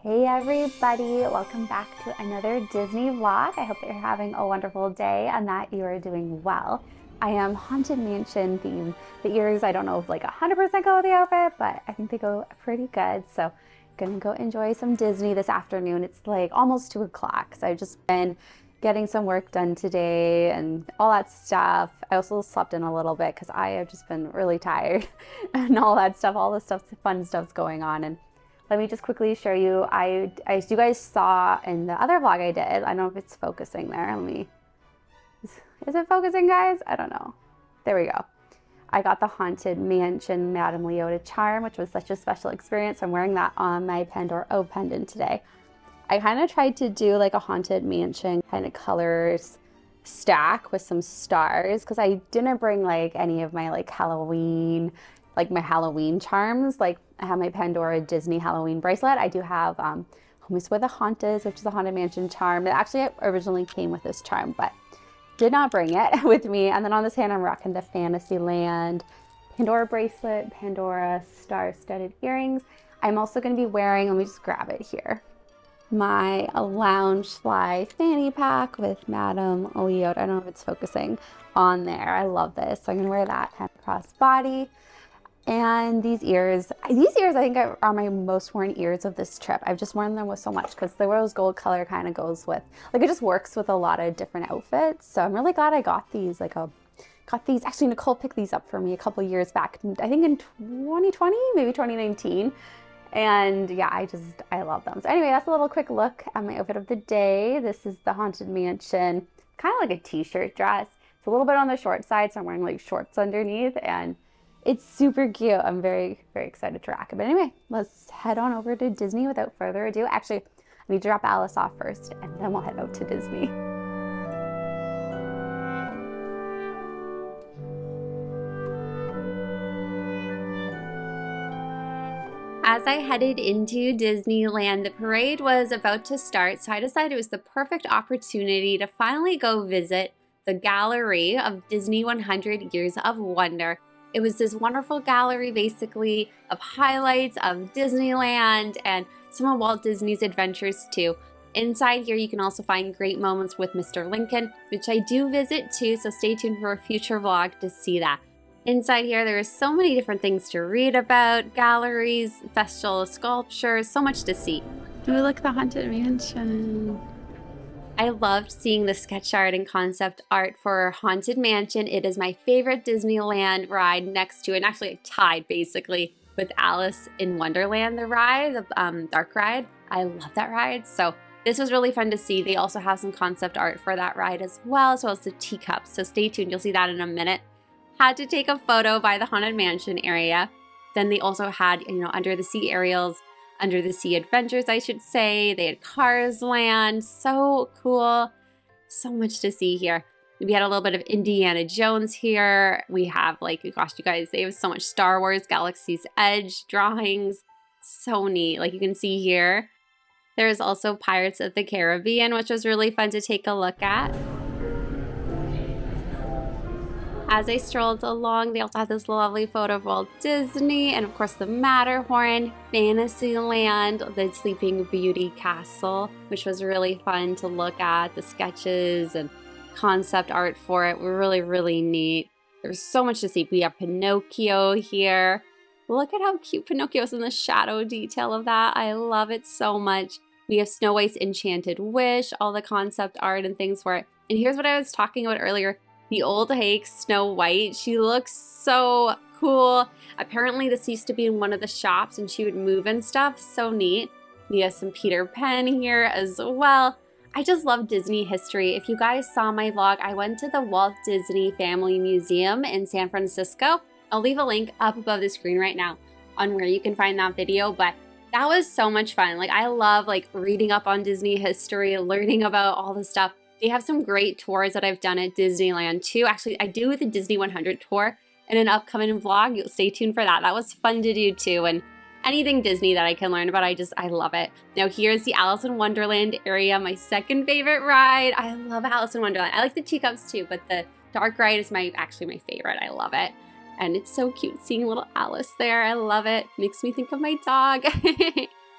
Hey everybody, welcome back to another Disney vlog. I hope that you're having a wonderful day and that you are doing well. I am Haunted Mansion themed. The ears, I don't know if like 100% go with the outfit, but I think they go pretty good. So I'm gonna go enjoy some Disney this afternoon. It's like almost 2 o'clock. So I've just been getting some work done today and all that stuff. I also slept in a little bit because I have just been really tired and all that stuff, all the stuff, fun stuff's going on. And let me just quickly show you, as you guys saw in the other vlog I did, I don't know if it's focusing there. Is it focusing, guys? I don't know. There we go. I got the Haunted Mansion Madame Leota charm, which was such a special experience. I'm wearing that on my Pandora pendant today. I kind of tried to do like a Haunted Mansion kind of colors stack with some stars because I didn't bring like any of my like Halloween charms. Like I have my Pandora Disney Halloween bracelet. I do have Homies with a Haunted, which is a Haunted Mansion charm. It actually originally came with this charm, but did not bring it with me. And then on this hand, I'm rocking the Fantasyland Pandora bracelet, Pandora star-studded earrings. I'm also going to be wearing, let me just grab it here, my Loungefly fanny pack with Madame Leota. I don't know if it's focusing on there. I love this. So I'm going to wear that kind of cross body. And these ears I think are my most worn ears of this trip. I've just worn them with so much because the rose gold color kind of goes with, like, it just works with a lot of different outfits. So I'm really glad I got these. Actually, Nicole picked these up for me a couple years back, I think in 2020, maybe 2019. And yeah, I love them. So anyway, that's a little quick look at my outfit of the day. This is the Haunted Mansion, kind of like a t-shirt dress. It's a little bit on the short side, so I'm wearing like shorts underneath, and it's super cute. I'm very, very excited to rock it. But anyway, let's head on over to Disney without further ado. Actually, I need to drop Alice off first, and then we'll head out to Disney. As I headed into Disneyland, the parade was about to start, so I decided it was the perfect opportunity to finally go visit the gallery of Disney 100 Years of Wonder. It was this wonderful gallery, basically, of highlights of Disneyland and some of Walt Disney's adventures, too. Inside here, you can also find great moments with Mr. Lincoln, which I do visit, too, so stay tuned for a future vlog to see that. Inside here, there are so many different things to read about, galleries, festal sculptures, so much to see. Oh, look at the Haunted Mansion. I loved seeing the sketch art and concept art for Haunted Mansion. It is my favorite Disneyland ride, next to, and actually tied basically with Alice in Wonderland, the ride, the dark ride. I love that ride. So this was really fun to see. They also have some concept art for that ride as well as the teacups. So stay tuned. You'll see that in a minute. Had to take a photo by the Haunted Mansion area. Then they also had, under the sea aerials, under the sea adventures, I should say. They had Cars Land. So cool. So much to see here. We had a little bit of Indiana Jones here. We have, like, gosh, you guys, they have so much Star Wars, Galaxy's Edge drawings. So neat. Like you can see here. There's also Pirates of the Caribbean, which was really fun to take a look at. As I strolled along, they also had this lovely photo of Walt Disney and, of course, the Matterhorn, Fantasyland, the Sleeping Beauty Castle, which was really fun to look at. The sketches and concept art for it were really, really neat. There's so much to see. We have Pinocchio here. Look at how cute Pinocchio is in the shadow detail of that. I love it so much. We have Snow White's Enchanted Wish, all the concept art and things for it. And here's what I was talking about earlier. The old hake Snow White, she looks so cool. Apparently this used to be in one of the shops and she would move and stuff. So neat. We have some Peter Pan here as well. I just love Disney history. If you guys saw my vlog, I went to the Walt Disney Family Museum in San Francisco. I'll leave a link up above the screen right now on where you can find that video, but that was so much fun. Like, I love reading up on Disney history, learning about all the stuff. They have some great tours that I've done at Disneyland too. Actually, I do the Disney 100 tour in an upcoming vlog. You'll stay tuned for that. That was fun to do too. And anything Disney that I can learn about, I love it. Now here's the Alice in Wonderland area, my second favorite ride. I love Alice in Wonderland. I like the teacups too, but the dark ride is actually my favorite. I love it. And it's so cute seeing little Alice there. I love it. Makes me think of my dog.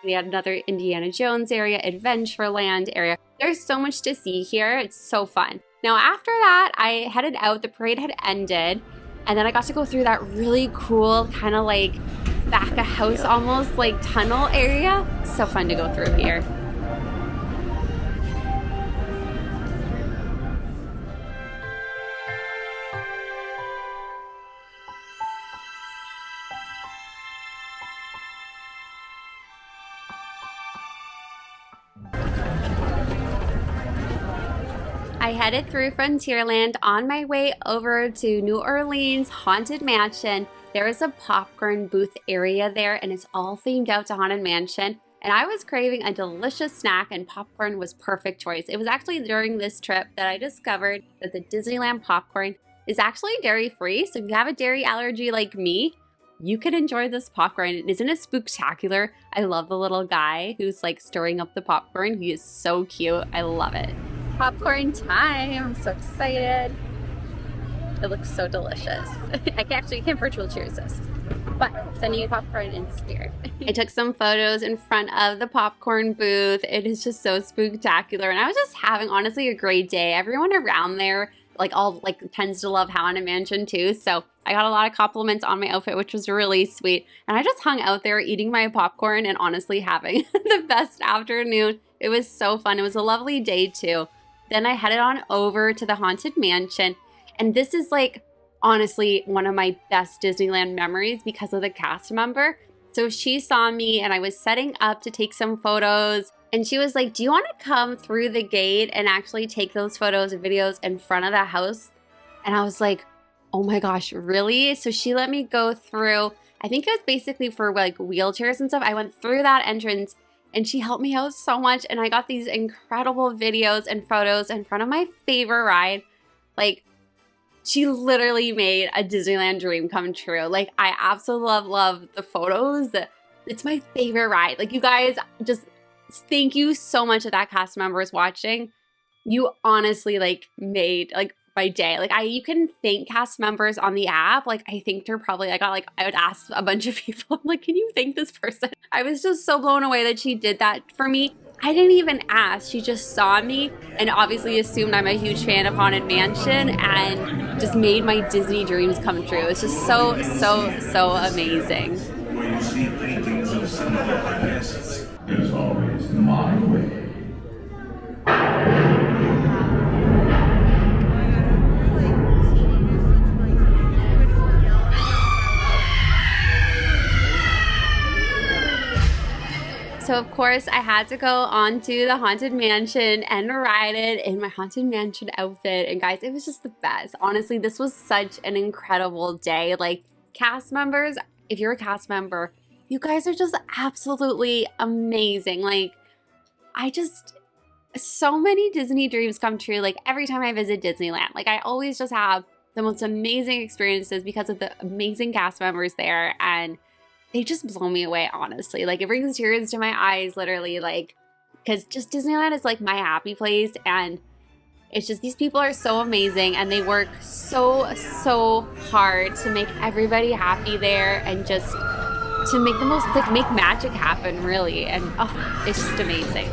We had another Indiana Jones area, Adventureland area. There's so much to see here. It's so fun. Now after that, I headed out. The parade had ended, and then I got to go through that really cool kind of like back a house almost like tunnel area. It's so fun to go through here. I headed through Frontierland on my way over to New Orleans Haunted Mansion. There is a popcorn booth area there, and it's all themed out to Haunted Mansion. And I was craving a delicious snack, and popcorn was perfect choice. It was actually during this trip that I discovered that the Disneyland popcorn is actually dairy-free. So if you have a dairy allergy like me, you can enjoy this popcorn. Isn't it spooktacular? I love the little guy who's like stirring up the popcorn. He is so cute. I love it. Popcorn time. I'm so excited. It looks so delicious. I can't virtual cheers this, but sending you popcorn in spirit. I took some photos in front of the popcorn booth. It is just so spooktacular, and I was just having honestly a great day. Everyone around there tends to love Haunted Mansion too, so I got a lot of compliments on my outfit, which was really sweet. And I just hung out there eating my popcorn and honestly having the best afternoon. It was so fun. It was a lovely day too. Then I headed on over to the Haunted Mansion, and this is like honestly one of my best Disneyland memories because of the cast member. So she saw me and I was setting up to take some photos, and she was like, do you want to come through the gate and actually take those photos and videos in front of the house? And I was like, oh my gosh, really? So she let me go through. I think it was basically for like wheelchairs and stuff. I went through that entrance and she helped me out so much, and I got these incredible videos and photos in front of my favorite ride. Like, she literally made a Disneyland dream come true. Like, I absolutely love the photos. It's my favorite ride. Like, you guys, just thank you so much that cast member is watching. You honestly like made like my day. Like, you can thank cast members on the app. Like, I thanked her probably. I would ask a bunch of people, I'm like, can you thank this person? I was just so blown away that she did that for me. I didn't even ask. She just saw me and obviously assumed I'm a huge fan of Haunted Mansion and just made my Disney dreams come true. It's just so amazing. When you see paintings of some of our guests, there's always my way. So of course I had to go onto the Haunted Mansion and ride it in my Haunted Mansion outfit. And guys, it was just the best. Honestly, this was such an incredible day. Like, cast members, if you're a cast member, you guys are just absolutely amazing. Like, so many Disney dreams come true. Like, every time I visit Disneyland, like, I always just have the most amazing experiences because of the amazing cast members there. And they just blow me away, honestly. Like, it brings tears to my eyes, literally, like, because just Disneyland is like my happy place, and it's just, these people are so amazing, and they work so hard to make everybody happy there, and just to make the most, like, make magic happen, really. And oh, it's just amazing.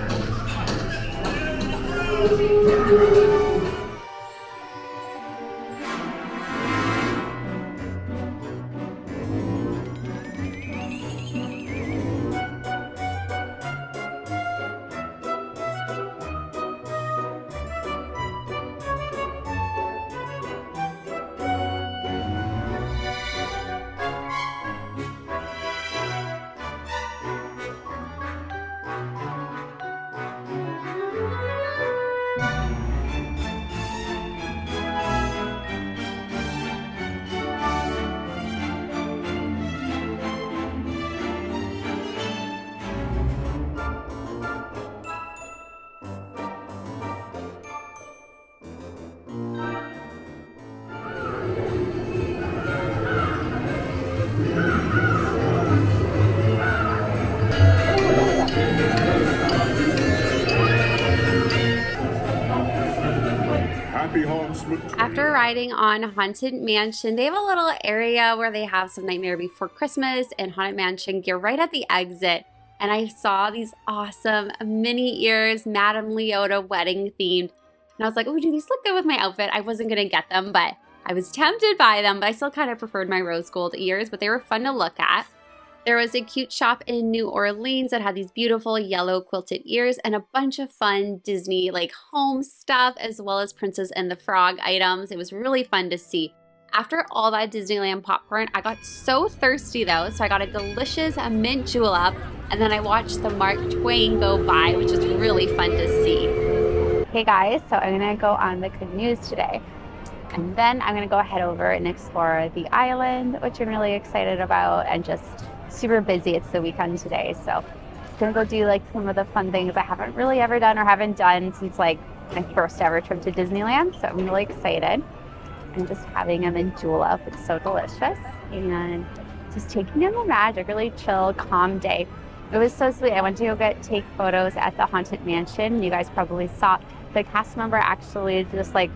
After riding on Haunted Mansion, they have a little area where they have some Nightmare Before Christmas and Haunted Mansion gear right at the exit. and I saw these awesome Minnie Ears Madame Leota wedding themed. And I was like, oh, do these look good with my outfit? I wasn't gonna get them, but I was tempted by them, but I still kind of preferred my rose gold ears, but they were fun to look at. There was a cute shop in New Orleans that had these beautiful yellow quilted ears and a bunch of fun Disney like home stuff, as well as Princess and the Frog items. It was really fun to see. After all that Disneyland popcorn, I got so thirsty though, so I got a delicious mint julep, and then I watched the Mark Twain go by, which was really fun to see. Hey guys, so I'm gonna go on the canoes today. And then I'm gonna go head over and explore the island, which I'm really excited about, and just super busy. It's the weekend today, so I'm gonna go do like some of the fun things I haven't really ever done or haven't done since like my first ever trip to Disneyland. So I'm really excited. I'm just having a mint julep. It's so delicious, and just taking in the magic. Really chill, calm day. It was so sweet. I went to go take photos at the Haunted Mansion. You guys probably saw the cast member actually just like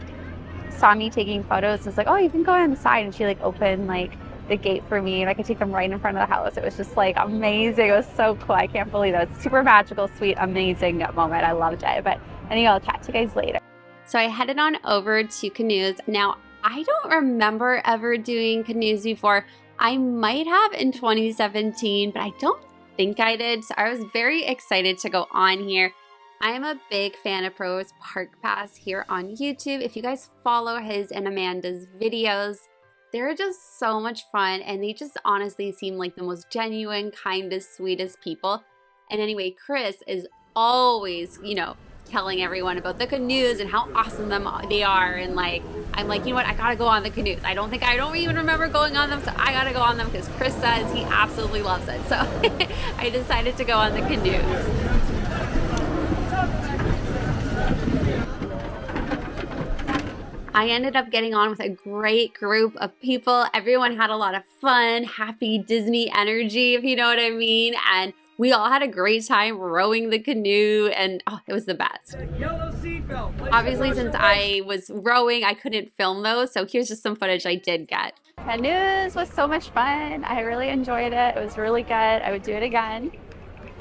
saw me taking photos. It's like, oh, you can go inside, and she like opened like the gate for me, and I could take them right in front of the house. It was just like amazing. It was so cool. I can't believe it. It's super magical, sweet, amazing moment. I loved it. But anyway, I'll chat to you guys later. So I headed on over to canoes. Now, I don't remember ever doing canoes before. I might have in 2017, but I don't think I did. So I was very excited to go on here. I am a big fan of Pro's Park Pass here on YouTube. If you guys follow his and Amanda's videos, they're just so much fun, and they just honestly seem like the most genuine, kindest, sweetest people. And anyway, Chris is always, you know, telling everyone about the canoes and how awesome they are. And like, I'm like, you know what? I gotta go on the canoes. I don't even remember going on them, so I gotta go on them because Chris says he absolutely loves it. So I decided to go on the canoes. I ended up getting on with a great group of people. Everyone had a lot of fun, happy Disney energy, if you know what I mean. And we all had a great time rowing the canoe, and oh, it was the best. Obviously, since I was rowing, I couldn't film those, so here's just some footage I did get. Canoes was so much fun. I really enjoyed it. It was really good. I would do it again.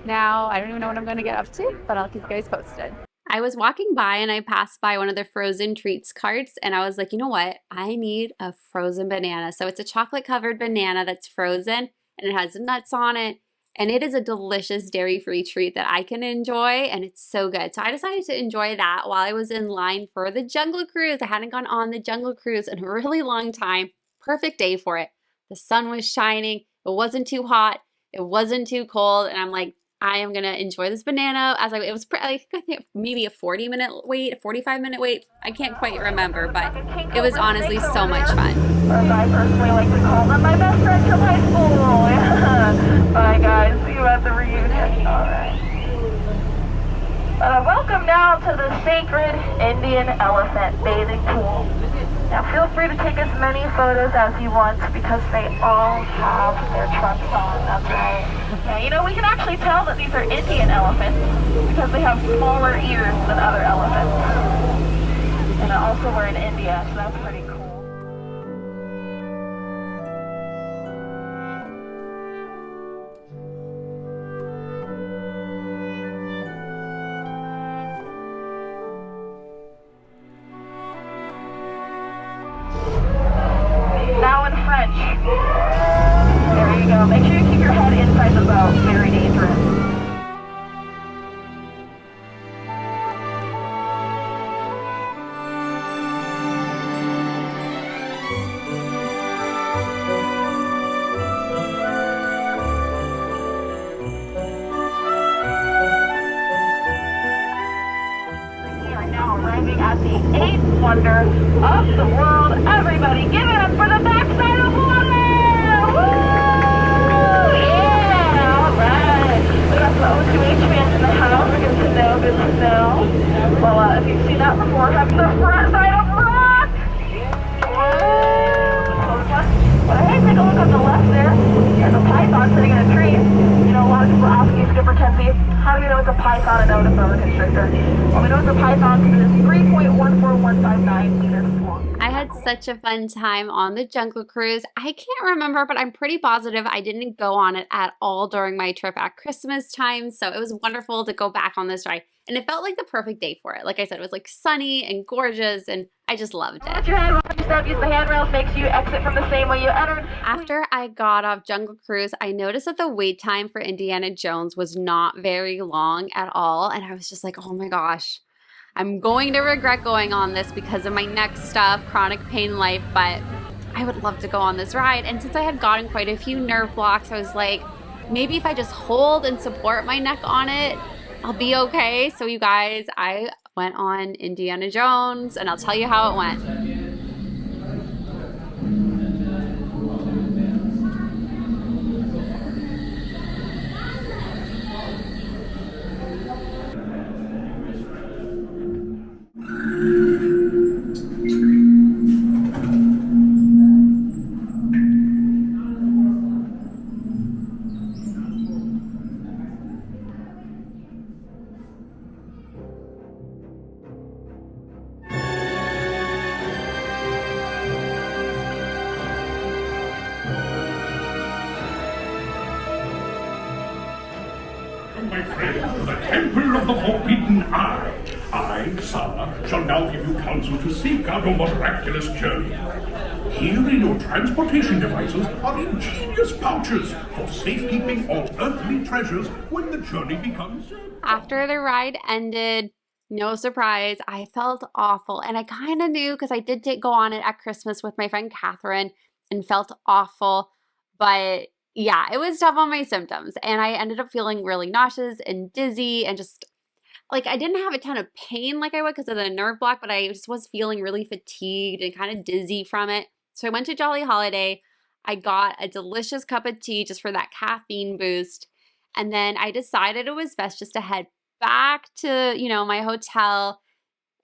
Now, I don't even know what I'm going to get up to, but I'll keep you guys posted. I was walking by and I passed by one of the frozen treats carts, and I was like, you know what? I need a frozen banana. So it's a chocolate covered banana that's frozen, and it has nuts on it, and it is a delicious dairy-free treat that I can enjoy, and it's so good. So I decided to enjoy that while I was in line for the Jungle Cruise. I hadn't gone on the Jungle Cruise in a really long time. Perfect day for it. The sun was shining. It wasn't too hot. It wasn't too cold, and I'm like, I am gonna enjoy this banana. It was I think maybe a 40-minute wait, a 45-minute wait. I can't quite remember, but it was honestly so much fun. Or as I personally like to call them, my best friends from high school. Bye guys, see you at the reunion. All right. Welcome now to the sacred Indian elephant bathing pool. Now feel free to take as many photos as you want because they all have their trunks on. That's right. Now, you know, we can actually tell that these are Indian elephants because they have smaller ears than other elephants. And also we're in India, so that's pretty cool. Now in French. There you go. Make sure you keep your head inside the boat. Very dangerous. We are now arriving at the 8th wonder of the world. Everybody give it up for the backside of water! Woo! Yeah! Alright. We got some O2H fans in the house. Good to know, good to know. Well, if you've seen that before, have the front side of rock! But hey, take a look on the left there. There's a python sitting in a tree. You know, a lot of people ask you, Skipper Kenzie, how do we know it's a python and not a boa constrictor? Well, we know it's a python because it is 3.14159 meters long. I had such a fun time on the Jungle Cruise. I can't remember, but I'm pretty positive I didn't go on it at all during my trip at Christmas time. So it was wonderful to go back on this ride. And it felt like the perfect day for it. Like I said, it was like sunny and gorgeous, and I just loved it. Hold your head, watch your step, use the handrails, make sure you exit from the same way you entered. After I got off Jungle Cruise, I noticed that the wait time for Indiana Jones was not very long at all. And I was just like, oh my gosh, I'm going to regret going on this because of my neck stuff, chronic pain life, but I would love to go on this ride. And since I had gotten quite a few nerve blocks, I was like, maybe if I just hold and support my neck on it, I'll be okay. So you guys, I went on Indiana Jones and I'll tell you how it went. My friend, to the temple of the forbidden eye. I, Sala, shall now give you counsel to safeguard your miraculous journey. Here in your transportation devices are ingenious pouches for safekeeping all earthly treasures when the journey becomes... After the ride ended, no surprise, I felt awful. And I kind of knew because I did go on it at Christmas with my friend Catherine and felt awful. But yeah, it was tough on my symptoms. And I ended up feeling really nauseous and dizzy and just like I didn't have a ton of pain like I would because of the nerve block, but I just was feeling really fatigued and kind of dizzy from it. So I went to Jolly Holiday. I got a delicious cup of tea just for that caffeine boost. And then I decided it was best just to head back to, my hotel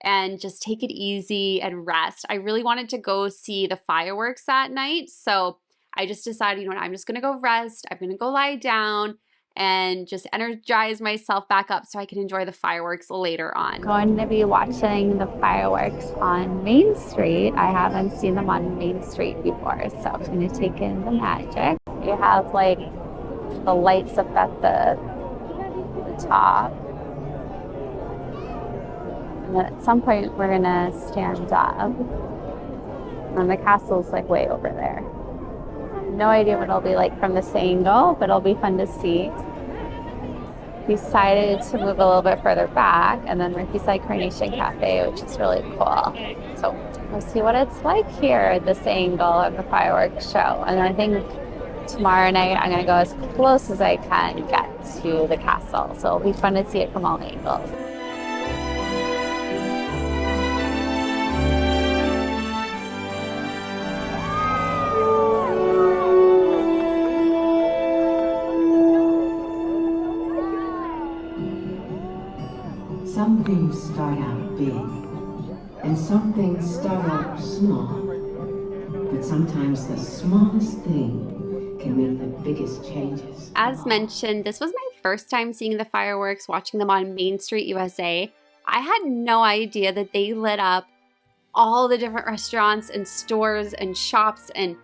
and just take it easy and rest. I really wanted to go see the fireworks that night. So I just decided, I'm just going to go rest. I'm going to go lie down and just energize myself back up so I can enjoy the fireworks later on. Going to be watching the fireworks on Main Street. I haven't seen them on Main Street before, so I'm going to take in the magic. You have like the lights up at the top. And then at some point we're going to stand up. And the castle's like way over there. No idea what it'll be like from this angle, but it'll be fun to see. Decided to move a little bit further back, and then we're beside Carnation Cafe, which is really cool. So we'll see what it's like here at this angle of the fireworks show. And I think tomorrow night I'm going to go as close as I can get to the castle. So it'll be fun to see it from all angles. Some things start out big, and some things start out small. But sometimes the smallest thing can make the biggest changes. As mentioned, this was my first time seeing the fireworks, watching them on Main Street, USA. I had no idea that they lit up all the different restaurants and stores and shops, and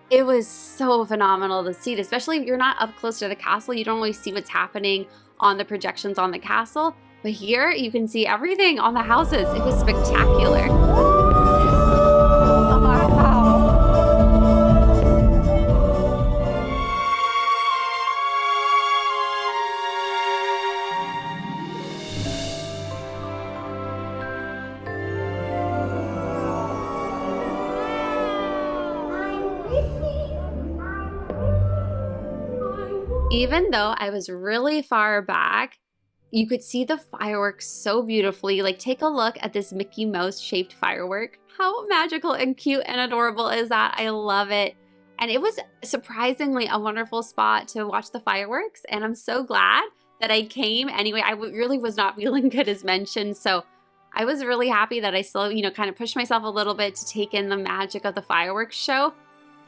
it was so phenomenal to see, especially if you're not up close to the castle. You don't always see what's happening on the projections on the castle. But here you can see everything on the houses. It was spectacular. Even though I was really far back, you could see the fireworks so beautifully. Like, take a look at this Mickey Mouse shaped firework. How magical and cute and adorable is that? I love it. And it was surprisingly a wonderful spot to watch the fireworks. And I'm so glad that I came anyway. I really was not feeling good, as mentioned. So I was really happy that I still, kind of pushed myself a little bit to take in the magic of the fireworks show.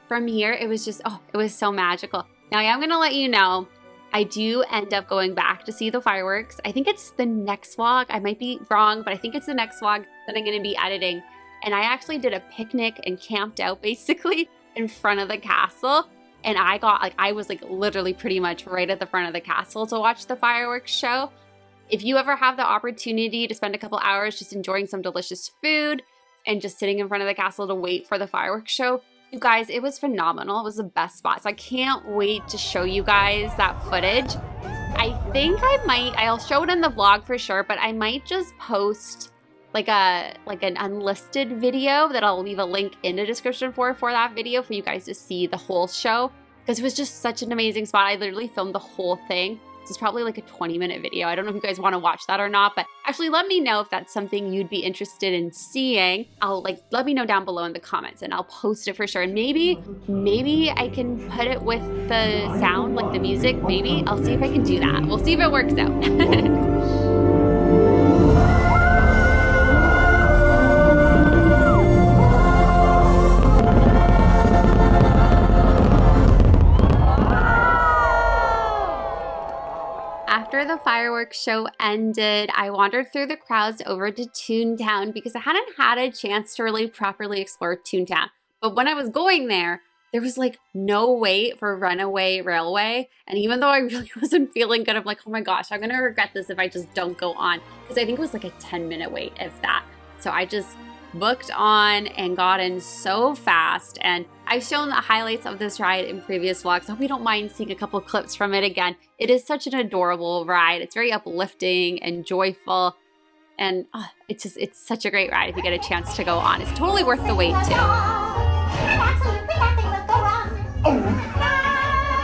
From here, it was just, it was so magical. Now I am going to let you know, I do end up going back to see the fireworks. I think it's the next vlog. I might be wrong, but I think it's the next vlog that I'm gonna be editing. And I actually did a picnic and camped out basically in front of the castle. And I was like literally pretty much right at the front of the castle to watch the fireworks show. If you ever have the opportunity to spend a couple hours just enjoying some delicious food and just sitting in front of the castle to wait for the fireworks show, you guys, it was phenomenal. It was the best spot. So I can't wait to show you guys that footage. I think I'll show it in the vlog for sure, but I might just post like an unlisted video that I'll leave a link in the description for that video for you guys to see the whole show, because it was just such an amazing spot. I literally filmed the whole thing. This is probably like a 20-minute video. I don't know if you guys want to watch that or not, but actually let me know if that's something you'd be interested in seeing. Let me know down below in the comments and I'll post it for sure. And maybe I can put it with the sound, like the music, maybe. I'll see if I can do that. We'll see if it works out. After the fireworks show ended, I wandered through the crowds over to Toontown because I hadn't had a chance to really properly explore Toontown. But when I was going there was like no wait for Runaway Railway. And even though I really wasn't feeling good, I'm like, oh my gosh, I'm gonna regret this if I just don't go on. Because I think it was like a 10-minute wait, if that. So I just booked on and got in so fast. And I've shown the highlights of this ride in previous vlogs, so we don't mind seeing a couple clips from it again. It is such an adorable ride. It's very uplifting and joyful. And it's such a great ride if you get a chance to go on. It's totally worth the wait too.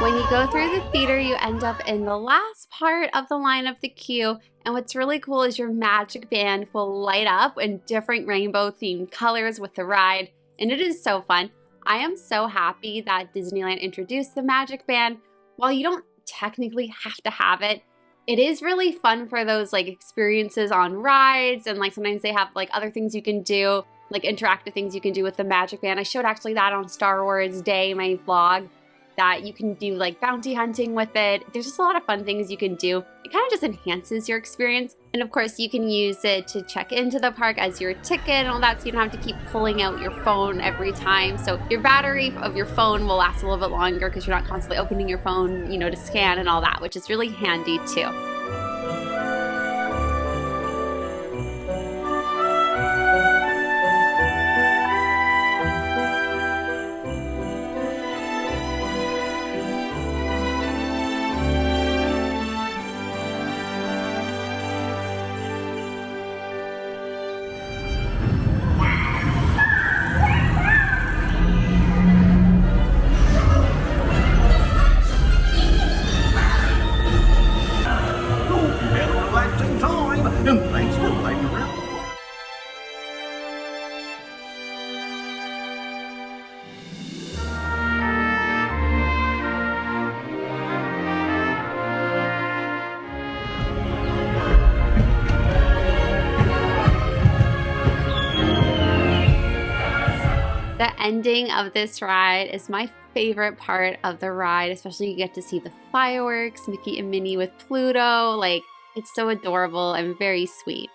When you go through the theater, you end up in the last part of the line of the queue. And what's really cool is your magic band will light up in different rainbow themed colors with the ride. And it is so fun. I am so happy that Disneyland introduced the magic band. While you don't technically have to have it, it is really fun for those like experiences on rides, and like sometimes they have like other things you can do, like interactive things you can do with the magic band. I showed actually that on Star Wars Day, my vlog, that you can do like bounty hunting with it. There's just a lot of fun things you can do. It kind of just enhances your experience. And of course you can use it to check into the park as your ticket and all that, so you don't have to keep pulling out your phone every time. So your battery of your phone will last a little bit longer because you're not constantly opening your phone, you know, to scan and all that, which is really handy too. The ending of this ride is my favorite part of the ride, especially you get to see the fireworks, Mickey and Minnie with Pluto. Like, it's so adorable and very sweet.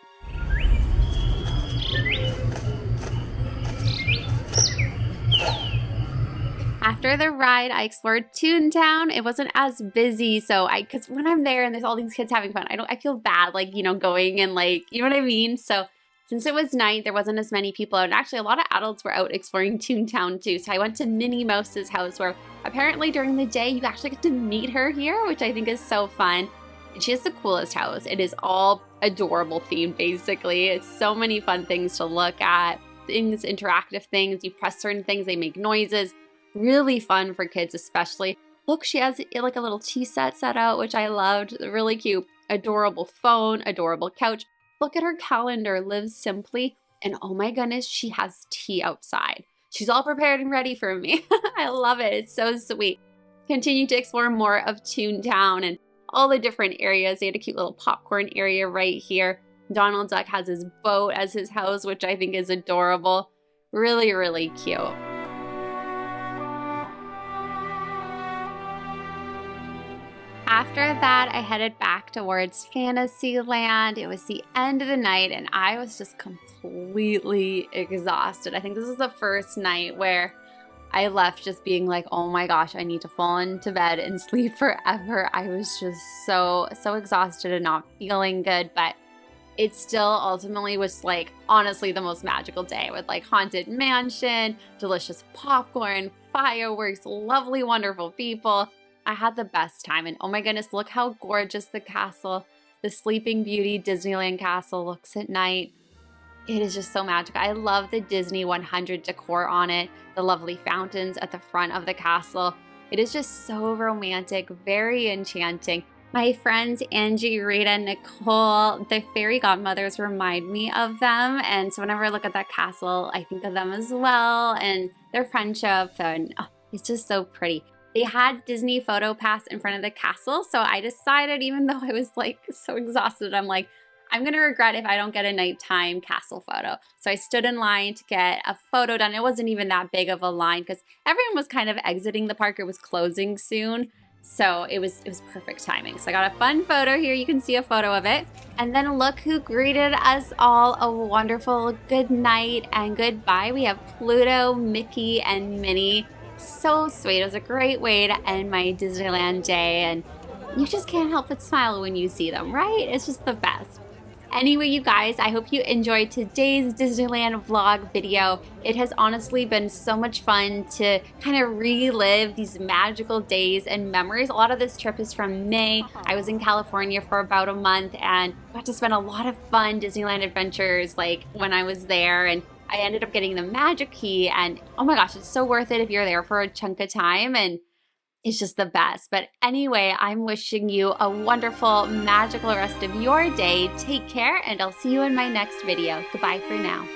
After the ride, I explored Toontown. It wasn't as busy, because when I'm there and there's all these kids having fun, I feel bad, like, you know, going and like, you know what I mean? So since it was night, there wasn't as many people out, and actually a lot of adults were out exploring Toontown too. So I went to Minnie Mouse's house, where apparently during the day you actually get to meet her here, which I think is so fun. And she has the coolest house. It is all adorable themed, basically. It's so many fun things to look at, things, interactive things. You press certain things, they make noises. Really fun for kids especially. Look, she has like a little tea set out, which I loved. Really cute. Adorable phone, adorable couch. Look at her calendar, live simply. And oh my goodness, she has tea outside. She's all prepared and ready for me. I love it. It's so sweet. Continue to explore more of Toontown and all the different areas. They had a cute little popcorn area right here. Donald Duck has his boat as his house, which I think is adorable. Really, really cute. after that, I headed back towards Fantasyland. It was the end of the night and I was just completely exhausted. I think this is the first night where I left just being like, oh my gosh, I need to fall into bed and sleep forever. I was just so exhausted and not feeling good, but it still ultimately was like honestly the most magical day with like haunted mansion, delicious popcorn, fireworks, lovely, wonderful people. I had the best time, and oh my goodness, look how gorgeous the castle, the Sleeping Beauty Disneyland castle looks at night. It is just so magical. I love the Disney 100 decor on it, the lovely fountains at the front of the castle. It is just so romantic, very enchanting. My friends Angie, Rita, Nicole, the fairy godmothers remind me of them, and so whenever I look at that castle, I think of them as well and their friendship, and oh, it's just so pretty. They had Disney Photo Pass in front of the castle, so I decided, even though I was like so exhausted, I'm like, I'm gonna regret if I don't get a nighttime castle photo. So I stood in line to get a photo done. It wasn't even that big of a line because everyone was kind of exiting the park. It was closing soon. So it was perfect timing. So I got a fun photo here. You can see a photo of it. And then look who greeted us all a wonderful good night and goodbye. We have Pluto, Mickey, and Minnie. So sweet. It was a great way to end my Disneyland day, and you just can't help but smile when you see them, right? It's just the best. Anyway, you guys, I hope you enjoyed today's Disneyland vlog video. It has honestly been so much fun to kind of relive these magical days and memories. A lot of this trip is from May. I was in California for about a month and got to spend a lot of fun Disneyland adventures like when I was there, and I ended up getting the magic key, and oh my gosh, it's so worth it if you're there for a chunk of time, and it's just the best. But anyway, I'm wishing you a wonderful, magical rest of your day. Take care, and I'll see you in my next video. Goodbye for now.